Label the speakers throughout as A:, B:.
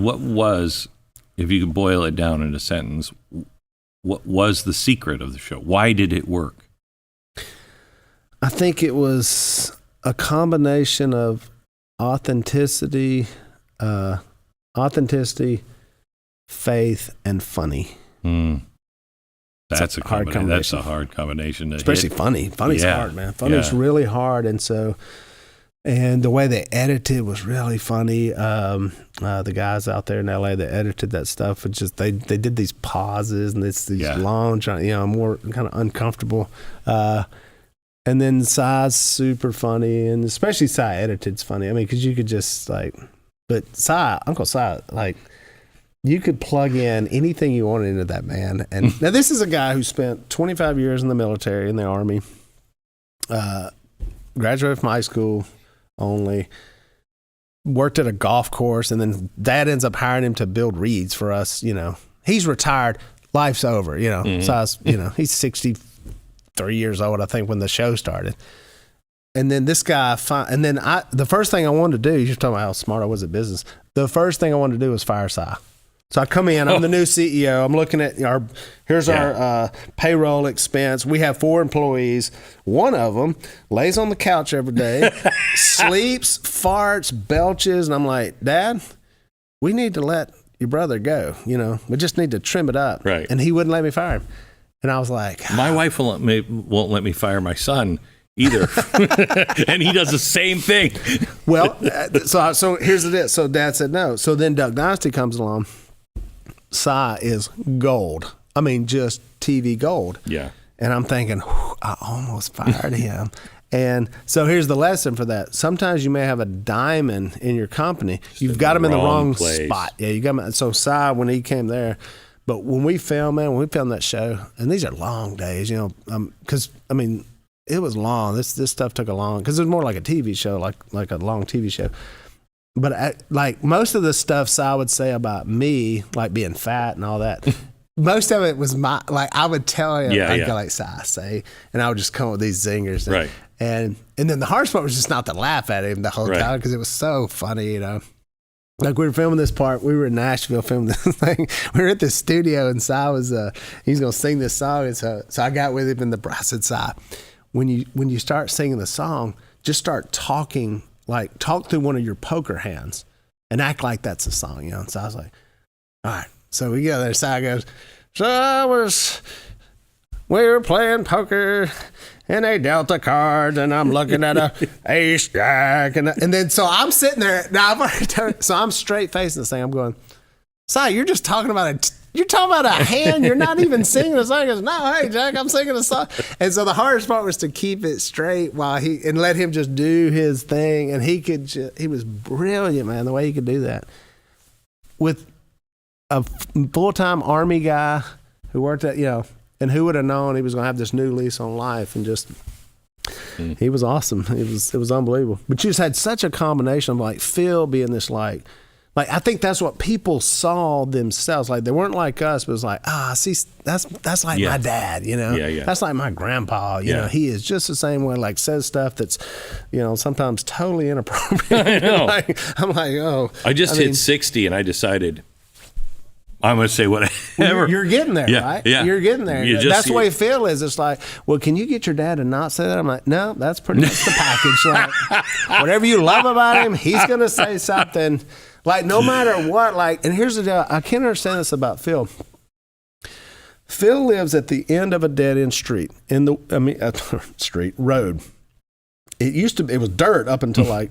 A: What was, if you could boil it down in a sentence, what was the secret of the show? Why did it work?
B: I think it was a combination of authenticity, faith, and funny.
A: That's a hard combination. That's a hard combination.
B: Especially hit. Funny. Funny's hard, man. Funny's really hard. And the way they edited was really funny. The guys out there in LA that edited that stuff, it just they did these pauses and these long, more kind of uncomfortable. And then Cy's super funny, and especially Cy edited's funny. I mean, because you could just but Uncle Cy, you could plug in anything you wanted into that man. And now this is a guy who spent 25 years in the military, in the Army, graduated from high school only, worked at a golf course, and then Dad ends up hiring him to build reeds for us. He's retired, life's over. Cy's, he's 63 years old, I think, when the show started. And then this guy, the first thing I wanted to do, you're talking about how smart I was at business. The first thing I wanted to do was fire Cy. So I come in, I'm the new CEO. I'm looking at our payroll expense. We have 4 employees. One of them lays on the couch every day, sleeps, farts, belches. And I'm like, Dad, we need to let your brother go. We just need to trim it up.
A: Right.
B: And he wouldn't let me fire him. And I was like,
A: my wife won't let me fire my son either. And he does the same thing.
B: Well, so here's the deal. So Dad said no. So then Duck Dynasty comes along. Cy is gold. I mean, just TV gold.
A: Yeah.
B: And I'm thinking, I almost fired him. And so here's the lesson for that. Sometimes you may have a diamond in your company. You've got him in the wrong spot. Yeah, you got him. So Cy, when he came there, but when we filmed that show, and these are long days, because it was long. This stuff took a long, because it was more like a TV show, like a long TV show. But most of the stuff Cy would say about me, like being fat and all that, most of it was I would tell him, I'd go like, Cy, say, and I would just come up with these zingers.
A: Right.
B: And then the hardest part was just not to laugh at him the whole time, because it was so funny, Like we were filming this part, we were in Nashville filming this thing. We were at the studio, and Cy was, he's going to sing this song. And so I got with him, and I said, Cy, when you start singing the song, just start talking, talk through one of your poker hands and act like that's a song, And so I was like, all right. So we go there. Cy goes, we were playing poker, and they dealt the cards, and I'm looking at a ace jack, and then so I'm sitting there. Now I've already so I'm straight facing this thing. I'm going, Cy, you're just talking about a hand. You're not even singing a song. He goes, no, hey Jack, I'm singing a song. And so the hardest part was to keep it straight and let him just do his thing. And he was brilliant, man, the way he could do that with a full-time Army guy who worked at, and who would have known he was going to have this new lease on life, and just, he was awesome. It was unbelievable. But you just had such a combination of Phil being this I think that's what people saw themselves. They weren't like us, but it was see, that's like my dad,
A: Yeah.
B: That's like my grandpa, he is just the same way, says stuff that's, sometimes totally inappropriate.
A: I know.
B: I'm like, oh.
A: I hit 60 and I decided I'm going to say whatever.
B: You're getting there, right?
A: Yeah.
B: You're getting there. That's the way Phil is. It's well, can you get your dad to not say that? I'm like, no, that's pretty much the package. Whatever you love about him, he's going to say something. No matter what, and here's the deal. I can't understand this about Phil. Phil lives at the end of a dead-end street, road. It was dirt up until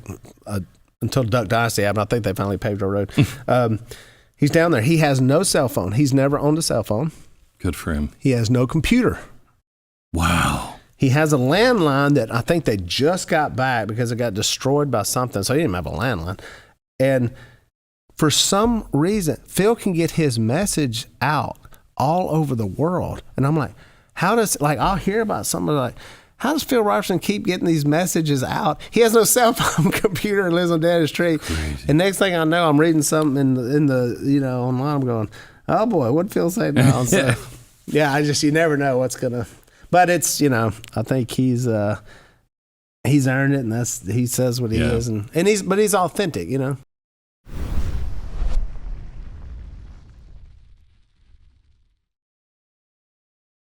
B: until Duck Dynasty happened. I think they finally paved a road. He's down there. He has no cell phone. He's never owned a cell phone.
A: Good for him.
B: He has no computer.
A: Wow.
B: He has a landline that I think they just got back because it got destroyed by something. So he didn't have a landline. And for some reason, Phil can get his message out all over the world. And I'm like, I'll hear about something how does Phil Robertson keep getting these messages out? He has no cell phone, computer, and lives on Daddy's Street.
A: Crazy.
B: And next thing I know, I'm reading something in the online. I'm going, oh boy, what'd Phil say now? So, you never know what's gonna. But it's I think he's earned it, and he says what he is, and he's authentic,